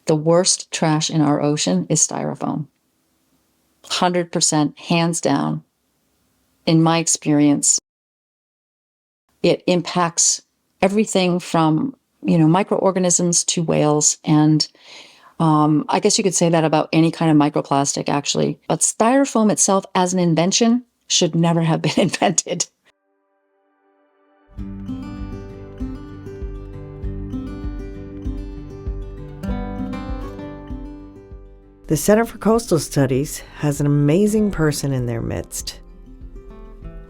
The worst trash in our ocean is styrofoam. 100%, hands down. In my experience, it impacts everything from, microorganisms to whales. And I guess you could say that about any kind of microplastic, actually. But styrofoam itself as an invention should never have been invented. The Center for Coastal Studies has an amazing person in their midst.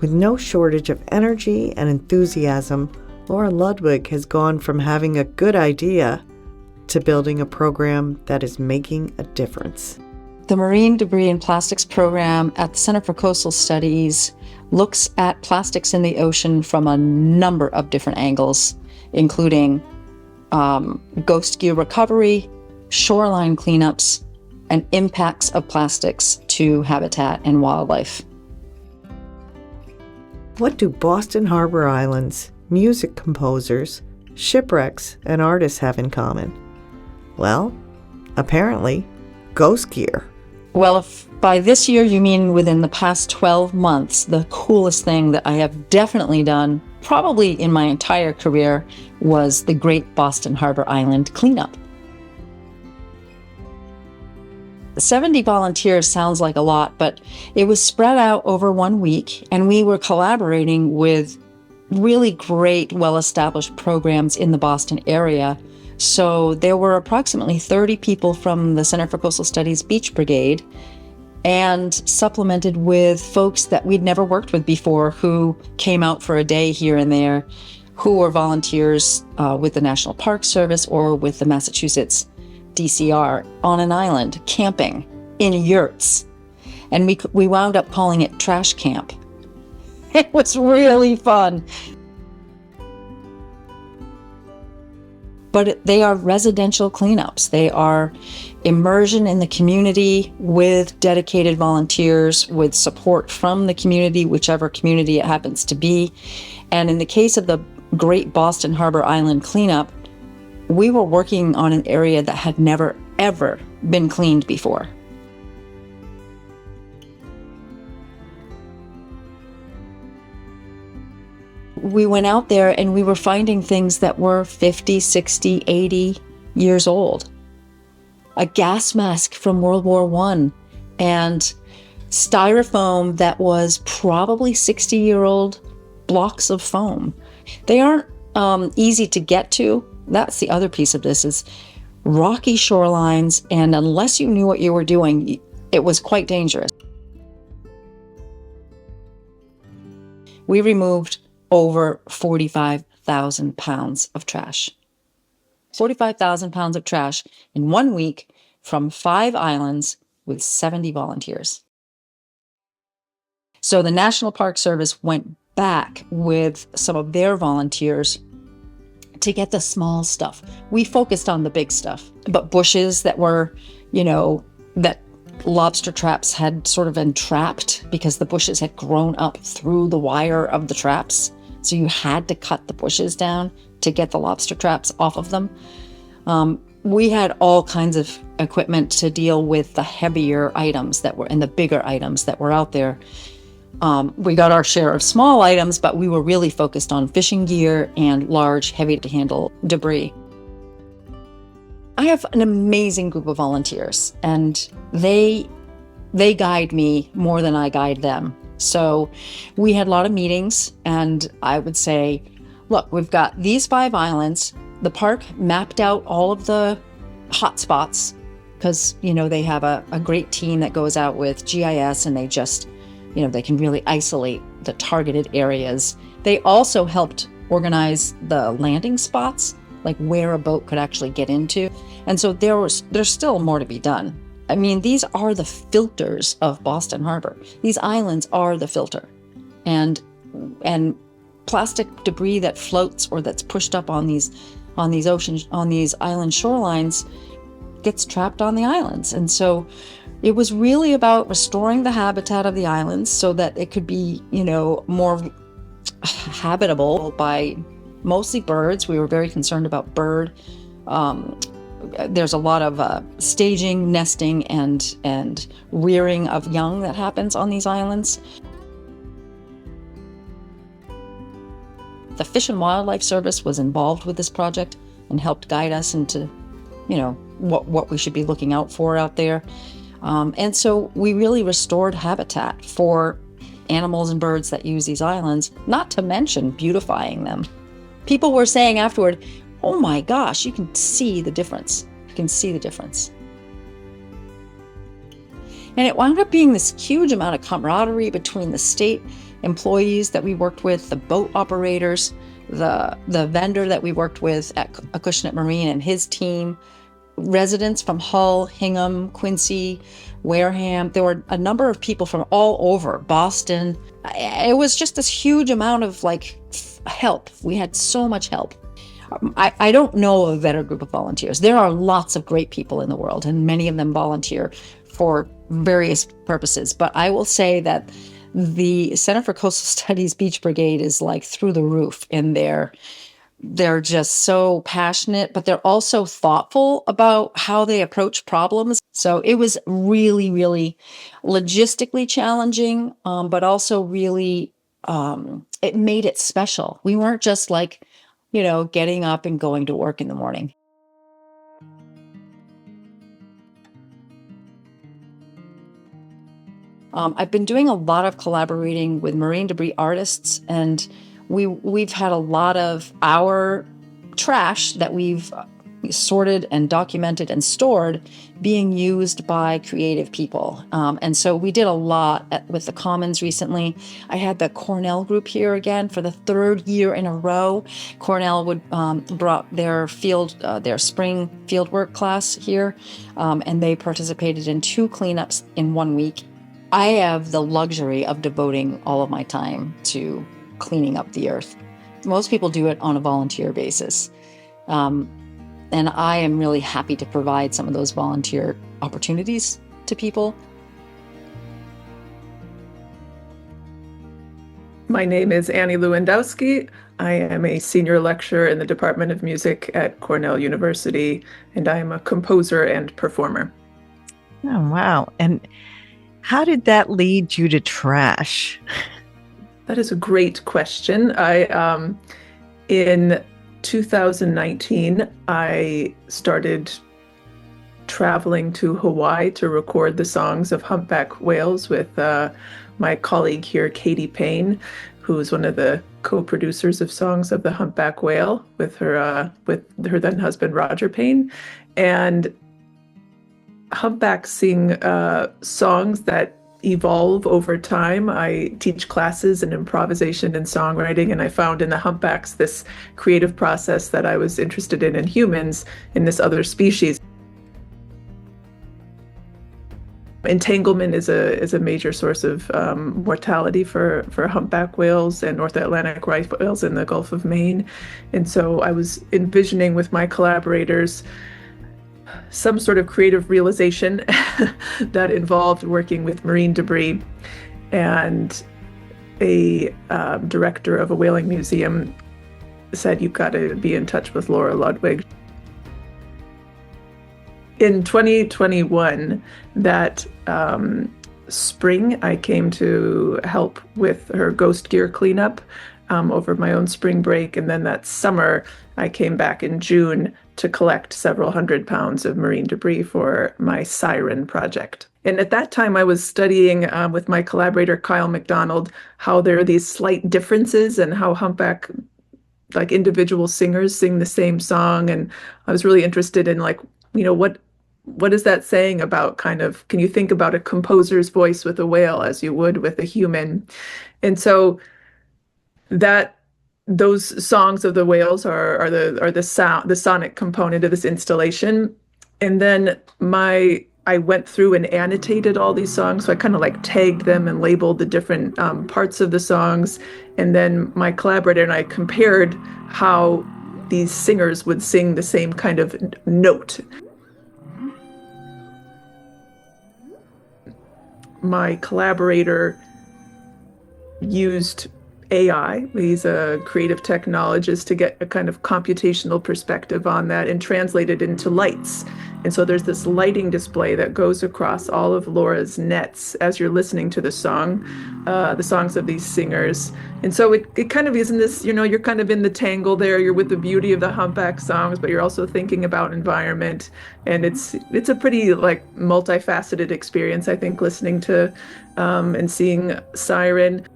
With no shortage of energy and enthusiasm, Laura Ludwig has gone from having a good idea to building a program that is making a difference. The Marine Debris and Plastics program at the Center for Coastal Studies looks at plastics in the ocean from a number of different angles, including ghost gear recovery, shoreline cleanups, and impacts of plastics to habitat and wildlife. What do Boston Harbor Island's music composers, shipwrecks, and artists have in common? Well, apparently, ghost gear. Well, if by this year you mean within the past 12 months, the coolest thing that I have definitely done, probably in my entire career, was the Great Boston Harbor Island cleanup. 70 volunteers sounds like a lot, but it was spread out over 1 week, and we were collaborating with really great, well-established programs in the Boston area. So there were approximately 30 people from the Center for Coastal Studies Beach Brigade, and supplemented with folks that we'd never worked with before who came out for a day here and there, who were volunteers with the National Park Service or with the Massachusetts DCR on an island, camping in yurts. And we wound up calling it Trash Camp. It was really fun. But they are residential cleanups. They are immersion in the community with dedicated volunteers, with support from the community, whichever community it happens to be. And in the case of the Great Boston Harbor Island cleanup, we were working on an area that had never, ever been cleaned before. We went out there and we were finding things that were 50, 60, 80 years old. A gas mask from World War I and styrofoam that was probably 60-year-old blocks of foam. They aren't easy to get to. That's the other piece of this, is rocky shorelines, and unless you knew what you were doing, it was quite dangerous. We removed over 45,000 pounds of trash. 45,000 pounds of trash in 1 week from 5 islands with 70 volunteers. So the National Park Service went back with some of their volunteers to get the small stuff. We focused on the big stuff, but bushes that were, that lobster traps had sort of entrapped because the bushes had grown up through the wire of the traps. So you had to cut the bushes down to get the lobster traps off of them. We had all kinds of equipment to deal with the heavier items and the bigger items that were out there. We got our share of small items, but we were really focused on fishing gear and large, heavy-to-handle debris. I have an amazing group of volunteers, and they guide me more than I guide them. So we had a lot of meetings, and I would say, look, we've got these 5 islands. The park mapped out all of the hot spots because, they have a great team that goes out with GIS, and they just they can really isolate the targeted areas. They also helped organize the landing spots, like where a boat could actually get into. And so there's still more to be done. I mean, these are the filters of Boston Harbor. These islands are the filter. And plastic debris that floats or that's pushed up on these island shorelines gets trapped on the islands. And so it was really about restoring the habitat of the islands so that it could be, more habitable by mostly birds. We were very concerned about bird there's a lot of staging, nesting, and rearing of young that happens on these islands. The Fish and Wildlife Service was involved with this project and helped guide us into, what we should be looking out for out there. And so we really restored habitat for animals and birds that use these islands, not to mention beautifying them. People were saying afterward, oh my gosh, you can see the difference. You can see the difference. And it wound up being this huge amount of camaraderie between the state employees that we worked with, the boat operators, the vendor that we worked with at Acushnet Marine and his team, residents from Hull, Hingham, Quincy, Wareham. There were a number of people from all over, Boston. It was just this huge amount of help. We had so much help. I don't know a better group of volunteers. There are lots of great people in the world, and many of them volunteer for various purposes. But I will say that the Center for Coastal Studies Beach Brigade is through the roof in there. They're just so passionate, but they're also thoughtful about how they approach problems. So it was really, really logistically challenging, but also really, it made it special. We weren't just getting up and going to work in the morning. I've been doing a lot of collaborating with marine debris artists, and we've had a lot of our trash that we've sorted and documented and stored being used by creative people. And so we did a lot with the Commons recently. I had the Cornell group here again for the third year in a row. Cornell brought their their spring fieldwork class here, and they participated in 2 cleanups in 1 week. I have the luxury of devoting all of my time to cleaning up the earth. Most people do it on a volunteer basis. And I am really happy to provide some of those volunteer opportunities to people. My name is Annie Lewandowski. I am a senior lecturer in the Department of Music at Cornell University, and I am a composer and performer. Oh, wow. And how did that lead you to trash? That is a great question. In 2019, I started traveling to Hawaii to record the songs of humpback whales with my colleague here, Katie Payne, who is one of the co-producers of Songs of the Humpback Whale with her then husband, Roger Payne. And humpbacks sing songs that evolve over time. I teach classes in improvisation and songwriting, and I found in the humpbacks this creative process that I was interested in humans, in this other species. Entanglement is a major source of mortality for humpback whales and North Atlantic right whales in the Gulf of Maine. And so I was envisioning with my collaborators some sort of creative realization that involved working with marine debris. And a director of a whaling museum said, "You've got to be in touch with Laura Ludwig." In 2021, that spring, I came to help with her ghost gear cleanup over my own spring break. And then that summer, I came back in June to collect several hundred pounds of marine debris for my Siren project. And at that time, I was studying with my collaborator, Kyle McDonald, how there are these slight differences and how humpback, individual singers sing the same song. And I was really interested in what is that saying about can you think about a composer's voice with a whale as you would with a human? And so those songs of the whales are the sound, the sonic component of this installation. And then I went through and annotated all these songs. So I tagged them and labeled the different parts of the songs. And then my collaborator and I compared how these singers would sing the same kind of note. My collaborator used AI. He's a creative technologist to get a kind of computational perspective on that and translate it into lights. And so there's this lighting display that goes across all of Laura's nets as you're listening to the songs of these singers. And so it kind of is in this, you're kind of in the tangle there. You're with the beauty of the humpback songs, but you're also thinking about environment. And it's a pretty like multifaceted experience, I think, listening to and seeing Siren.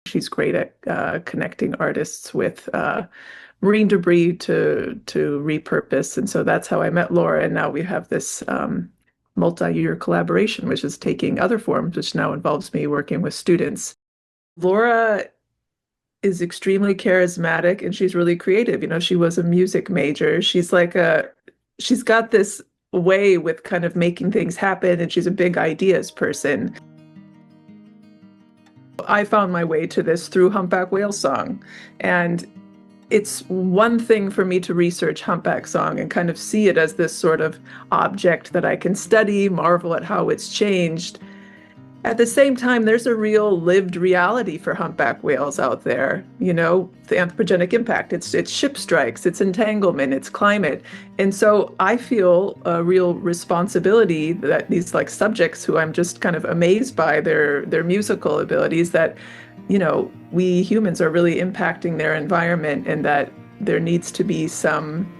She's great at connecting artists with marine debris to repurpose. And so that's how I met Laura. And now we have this multi-year collaboration, which is taking other forms, which now involves me working with students. Laura is extremely charismatic and she's really creative. She was a music major. She's got this way with kind of making things happen, and she's a big ideas person. I found my way to this through Humpback Whale Song, and it's one thing for me to research humpback song and kind of see it as this sort of object that I can study, marvel at how it's changed. At the same time, there's a real lived reality for humpback whales out there. The anthropogenic impact, it's ship strikes, it's entanglement, it's climate. And so I feel a real responsibility that these like subjects who I'm just kind of amazed by their musical abilities, that, we humans are really impacting their environment, and that there needs to be some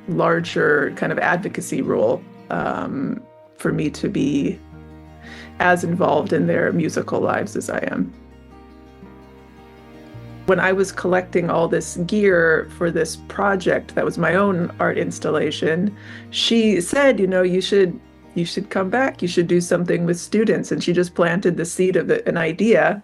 larger kind of advocacy role for me to be as involved in their musical lives as I am. When I was collecting all this gear for this project that was my own art installation, she said, you should come back, you should do something with students. And she just planted the seed of an idea.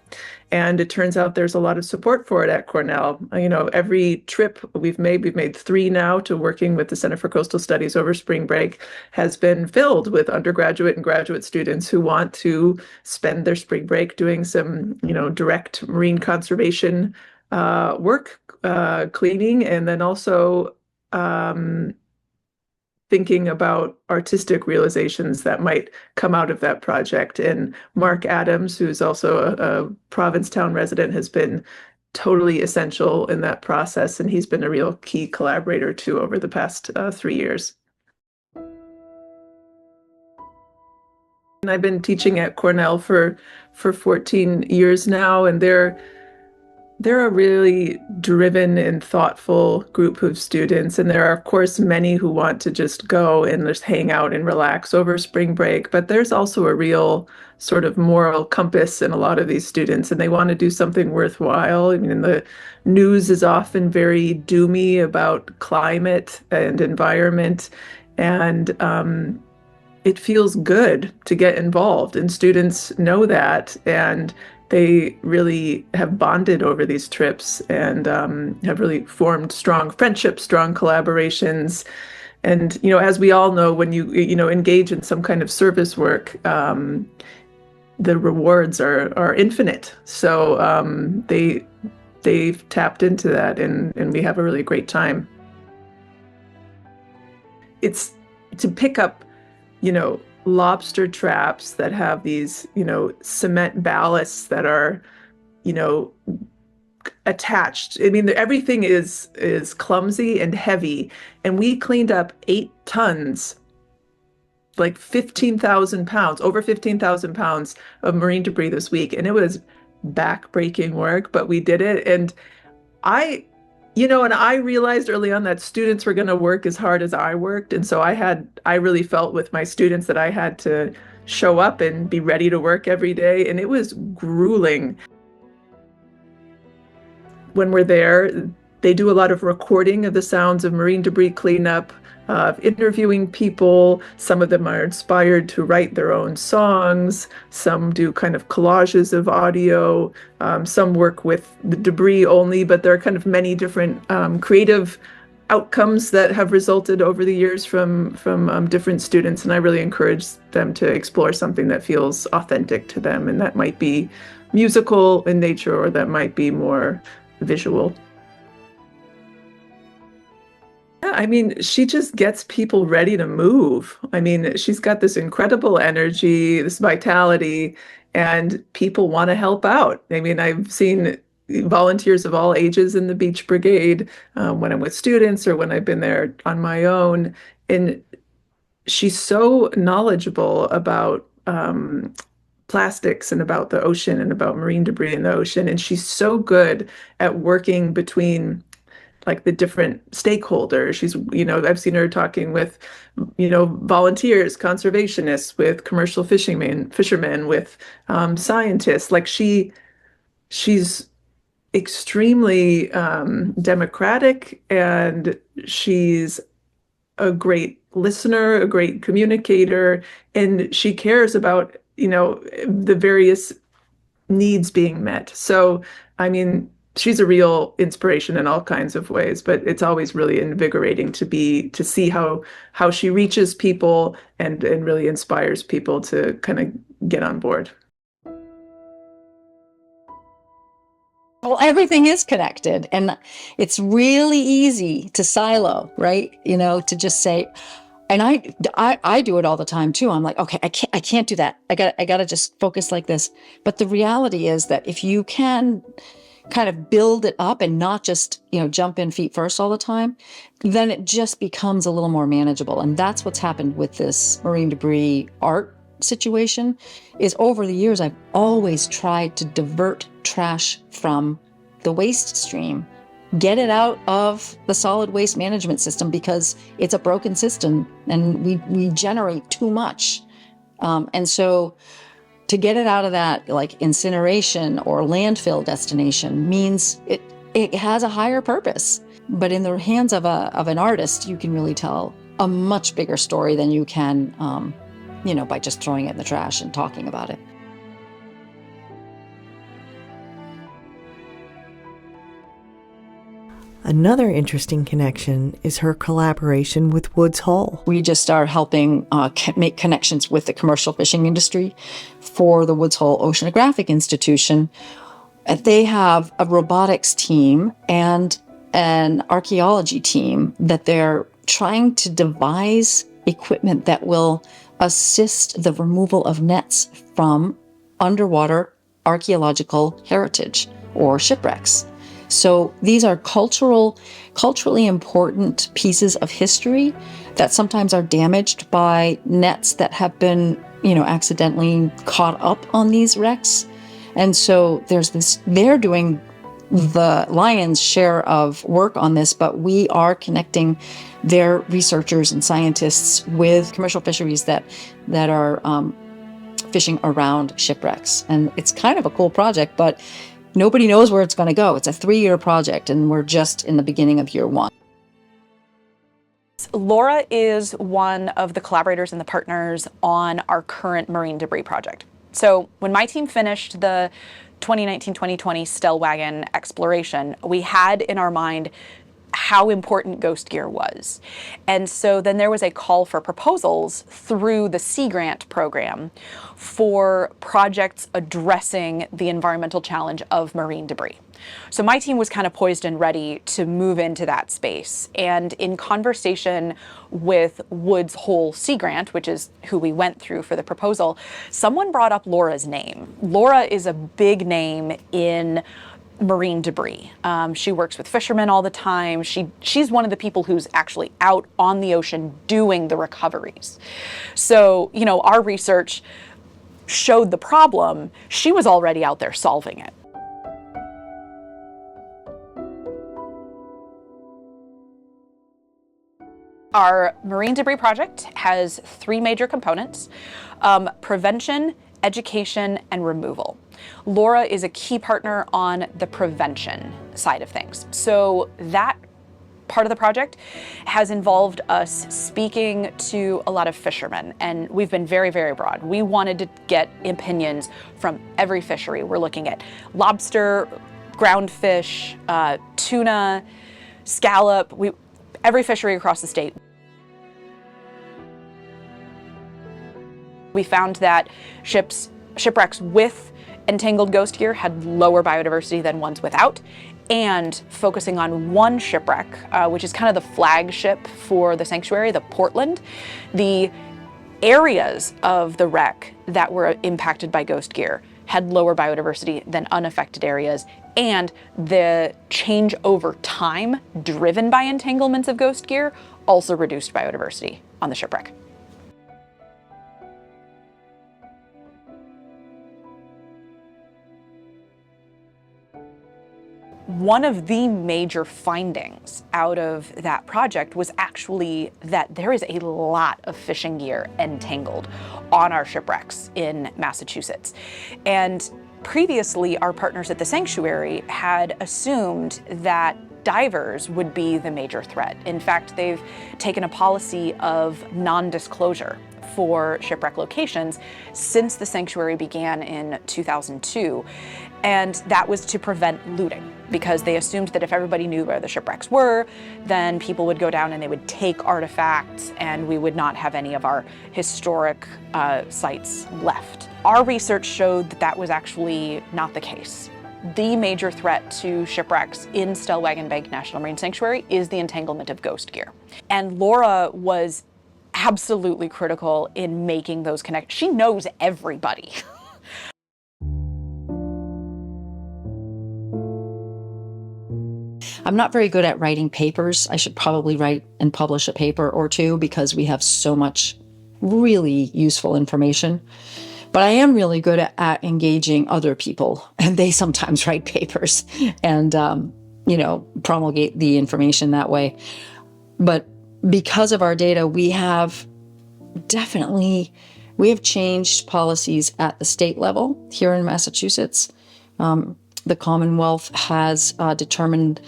And it turns out there's a lot of support for it at Cornell. Every trip we've made 3 now to working with the Center for Coastal Studies over spring break, has been filled with undergraduate and graduate students who want to spend their spring break doing some, direct marine conservation work, cleaning, and then also thinking about artistic realizations that might come out of that project. And Mark Adams, who's also a Provincetown resident, has been totally essential in that process. And he's been a real key collaborator too over the past 3 years. And I've been teaching at Cornell for 14 years now, and they're a really driven and thoughtful group of students. And there are, of course, many who want to just go and just hang out and relax over spring break. But there's also a real sort of moral compass in a lot of these students, and they want to do something worthwhile. I mean, the news is often very doomy about climate and environment. And it feels good to get involved, and students know that. And they really have bonded over these trips and have really formed strong friendships, strong collaborations. And, as we all know, when you engage in some kind of service work, the rewards are infinite. So they've tapped into that, and we have a really great time. It's to pick up, lobster traps that have these, cement ballasts that are, attached. I mean, everything is clumsy and heavy. And we cleaned up 8 tons, like 15,000 pounds, over 15,000 pounds of marine debris this week. And it was back-breaking work, but we did it. And I realized early on that students were going to work as hard as I worked. And so I really felt with my students that I had to show up and be ready to work every day. And it was grueling. When we're there, they do a lot of recording of the sounds of marine debris cleanup, interviewing people. Some of them are inspired to write their own songs. Some do kind of collages of audio. Some work with the debris only, but there are kind of many different creative outcomes that have resulted over the years from different students. And I really encourage them to explore something that feels authentic to them. And that might be musical in nature, or that might be more visual. Yeah, I mean, she just gets people ready to move. I mean, she's got this incredible energy, this vitality, and people want to help out. I mean, I've seen volunteers of all ages in the Beach Brigade when I'm with students or when I've been there on my own. And she's so knowledgeable about plastics and about the ocean and about marine debris in the ocean. And she's so good at working between like the different stakeholders. She's, I've seen her talking with, volunteers, conservationists, with commercial fishermen, with scientists. Like she's extremely democratic, and she's a great listener, a great communicator, and she cares about, the various needs being met. So, I mean, she's a real inspiration in all kinds of ways, but it's always really invigorating to see how she reaches people and really inspires people to kind of get on board. Well, everything is connected, and it's really easy to silo, right? To just say, and I do it all the time too. I'm like, okay, I can't do that. I got to just focus like this. But the reality is that if you can kind of build it up and not just, jump in feet first all the time, then it just becomes a little more manageable. And that's what's happened with this marine debris art situation. Is over the years, I've always tried to divert trash from the waste stream, get it out of the solid waste management system, because it's a broken system and we generate too much. And so to get it out of that, like incineration or landfill destination, means it has a higher purpose. But in the hands of an artist, you can really tell a much bigger story than you can, by just throwing it in the trash and talking about it. Another interesting connection is her collaboration with Woods Hole. We just are helping make connections with the commercial fishing industry for the Woods Hole Oceanographic Institution. They have a robotics team and an archaeology team that they're trying to devise equipment that will assist the removal of nets from underwater archaeological heritage or shipwrecks. So these are culturally important pieces of history that sometimes are damaged by nets that have been, accidentally caught up on these wrecks. And so they're doing the lion's share of work on this, but we are connecting their researchers and scientists with commercial fisheries that are fishing around shipwrecks. And it's kind of a cool project, but nobody knows where it's going to go. It's a 3-year project, and we're just in the beginning of year 1. Laura is one of the collaborators and the partners on our current marine debris project. So when my team finished the 2019-2020 Stellwagen exploration, we had in our mind how important ghost gear was. And so then there was a call for proposals through the Sea Grant program for projects addressing the environmental challenge of marine debris. So my team was kind of poised and ready to move into that space. And in conversation with Woods Hole Sea Grant, which is who we went through for the proposal, someone brought up Laura's name. Laura is a big name in marine debris. She works with fishermen all the time. She's one of the people who's actually out on the ocean doing the recoveries. So, our research showed the problem. She was already out there solving it. Our marine debris project has 3 major components: prevention, education, and removal. Laura is a key partner on the prevention side of things. So that part of the project has involved us speaking to a lot of fishermen, and we've been very, very broad. We wanted to get opinions from every fishery. We're looking at lobster, groundfish, tuna, scallop, every fishery across the state. We found that shipwrecks with entangled ghost gear had lower biodiversity than ones without. And focusing on one shipwreck, which is kind of the flagship for the sanctuary, the Portland, the areas of the wreck that were impacted by ghost gear had lower biodiversity than unaffected areas, and the change over time driven by entanglements of ghost gear also reduced biodiversity on the shipwreck. One of the major findings out of that project was actually that there is a lot of fishing gear entangled on our shipwrecks in Massachusetts. And previously, our partners at the sanctuary had assumed that divers would be the major threat. In fact, they've taken a policy of non-disclosure for shipwreck locations since the sanctuary began in 2002. And that was to prevent looting, because they assumed that if everybody knew where the shipwrecks were, then people would go down and they would take artifacts and we would not have any of our historic sites left. Our research showed that that was actually not the case. The major threat to shipwrecks in Stellwagen Bank National Marine Sanctuary is the entanglement of ghost gear. And Laura was absolutely critical in making those connections. She knows everybody. I'm not very good at writing papers. I should probably write and publish a paper or two because we have so much really useful information. But I am really good at engaging other people, and they sometimes write papers and, promulgate the information that way. But because of our data, we have changed policies at the state level here in Massachusetts. The Commonwealth has determined,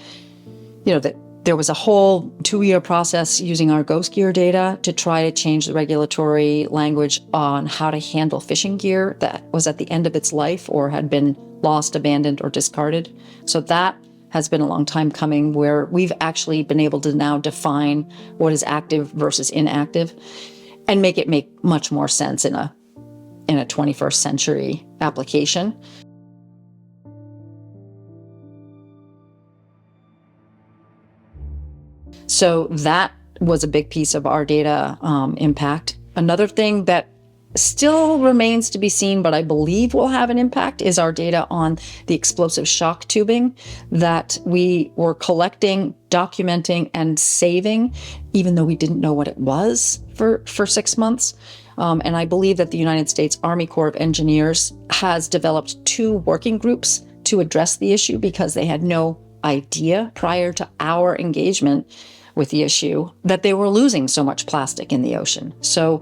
that there was a whole 2-year process using our ghost gear data to try to change the regulatory language on how to handle fishing gear that was at the end of its life or had been lost, abandoned, or discarded. So that has been a long time coming, where we've actually been able to now define what is active versus inactive and make it make much more sense in a 21st century application. So that was a big piece of our data impact. Another thing that still remains to be seen, but I believe will have an impact, is our data on the explosive shock tubing that we were collecting, documenting, and saving, even though we didn't know what it was for 6 months. And I believe that the United States Army Corps of Engineers has developed 2 working groups to address the issue because they had no idea prior to our engagement with the issue that they were losing so much plastic in the ocean. So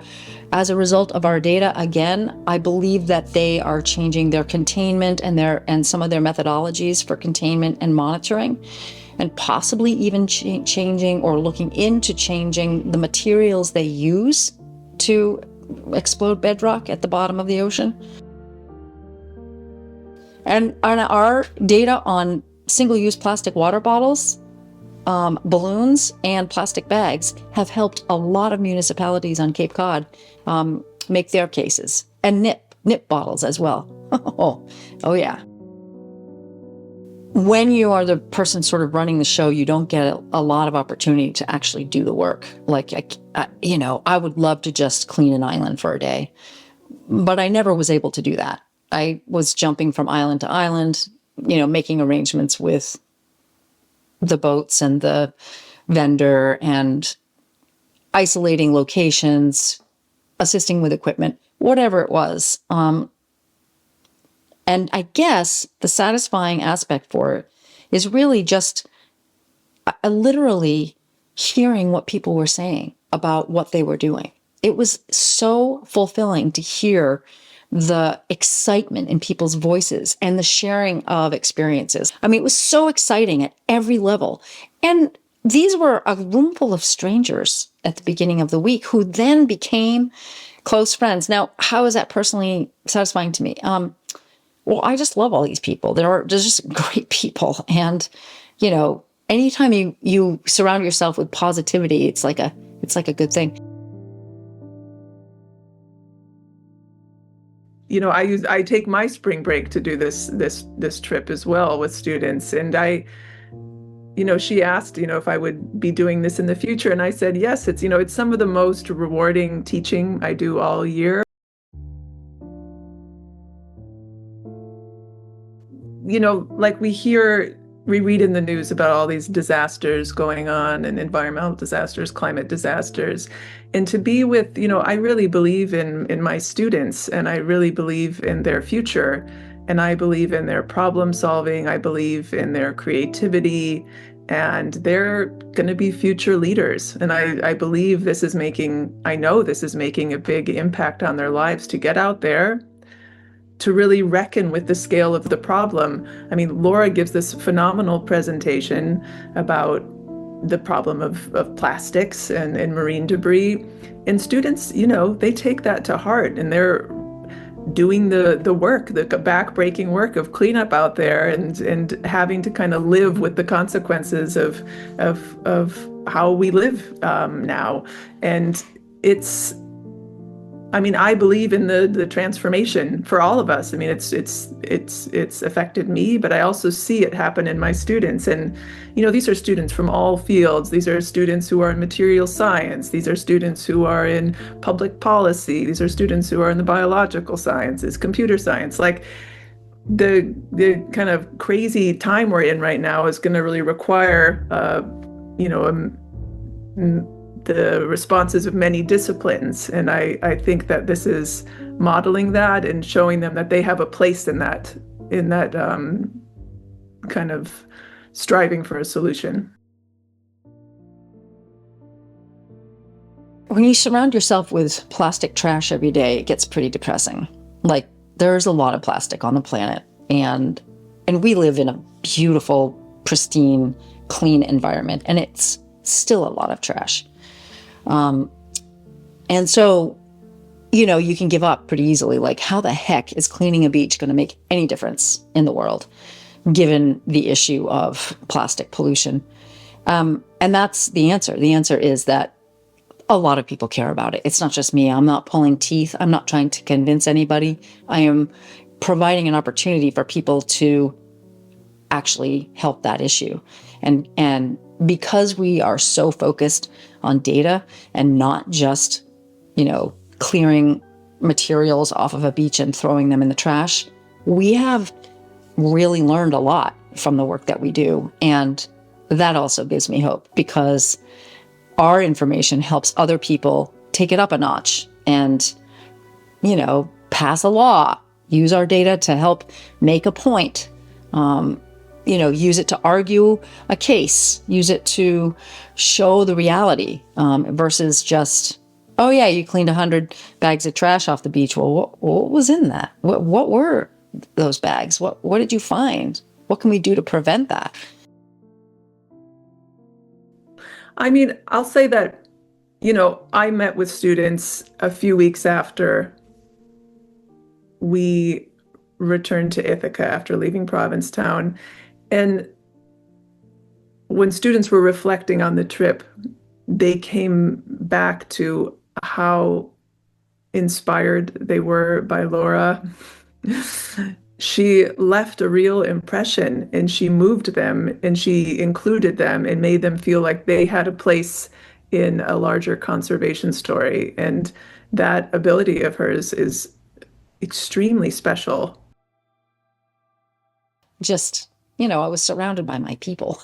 as a result of our data, again, I believe that they are changing their containment and some of their methodologies for containment and monitoring, and possibly even changing or looking into changing the materials they use to explode bedrock at the bottom of the ocean. And our data on single-use plastic water bottles, balloons, and plastic bags have helped a lot of municipalities on Cape Cod make their cases, and nip bottles as well. Oh yeah. When you are the person sort of running the show, you don't get a lot of opportunity to actually do the work. Like, I would love to just clean an island for a day, but I never was able to do that. I was jumping from island to island, making arrangements with the boats and the vendor and isolating locations, assisting with equipment, whatever it was. And I guess the satisfying aspect for it is really just literally hearing what people were saying about what they were doing. It was so fulfilling to hear the excitement in people's voices and the sharing of experiences. I mean, it was so exciting at every level. And these were a room full of strangers at the beginning of the week who then became close friends. Now, how is that personally satisfying to me? Well, I just love all these people. They're just great people. And, anytime you surround yourself with positivity, it's like a good thing. I take my spring break to do this trip as well with students. And she asked, if I would be doing this in the future. And I said, yes, it's some of the most rewarding teaching I do all year. Like we read in the news about all these disasters going on, and environmental disasters, climate disasters. And to be with, I really believe in my students, and I really believe in their future. And I believe in their problem solving. I believe in their creativity, and they're going to be future leaders. And I believe I know this is making a big impact on their lives to get out there, to really reckon with the scale of the problem. I mean, Laura gives this phenomenal presentation about the problem of plastics and marine debris. And students, they take that to heart, and they're doing the work, the back-breaking work of cleanup out there, and having to kind of live with the consequences of how we live now. And I believe in the transformation for all of us. I mean, it's affected me, but I also see it happen in my students. And, these are students from all fields. These are students who are in material science. These are students who are in public policy. These are students who are in the biological sciences, computer science. Like the kind of crazy time we're in right now is going to really require, the responses of many disciplines. And I think that this is modeling that and showing them that they have a place in that kind of striving for a solution. When you surround yourself with plastic trash every day, it gets pretty depressing. Like, there's a lot of plastic on the planet, and we live in a beautiful, pristine, clean environment, and it's still a lot of trash. And so, you can give up pretty easily. Like, how the heck is cleaning a beach going to make any difference in the world, given the issue of plastic pollution? And that's the answer. The answer is that a lot of people care about it. It's not just me. I'm not pulling teeth. I'm not trying to convince anybody. I am providing an opportunity for people to actually help that issue. And because we are so focused on data and not just, clearing materials off of a beach and throwing them in the trash, we have really learned a lot from the work that we do. And that also gives me hope, because our information helps other people take it up a notch and, pass a law, use our data to help make a point. Use it to argue a case, use it to show the reality, versus just, oh yeah, you cleaned 100 bags of trash off the beach. Well, what was in that? What were those bags? What did you find? What can we do to prevent that? I mean, I'll say that, I met with students a few weeks after we returned to Ithaca after leaving Provincetown. And when students were reflecting on the trip, they came back to how inspired they were by Laura. She left a real impression, and she moved them, and she included them and made them feel like they had a place in a larger conservation story. And that ability of hers is extremely special. Just, I was surrounded by my people.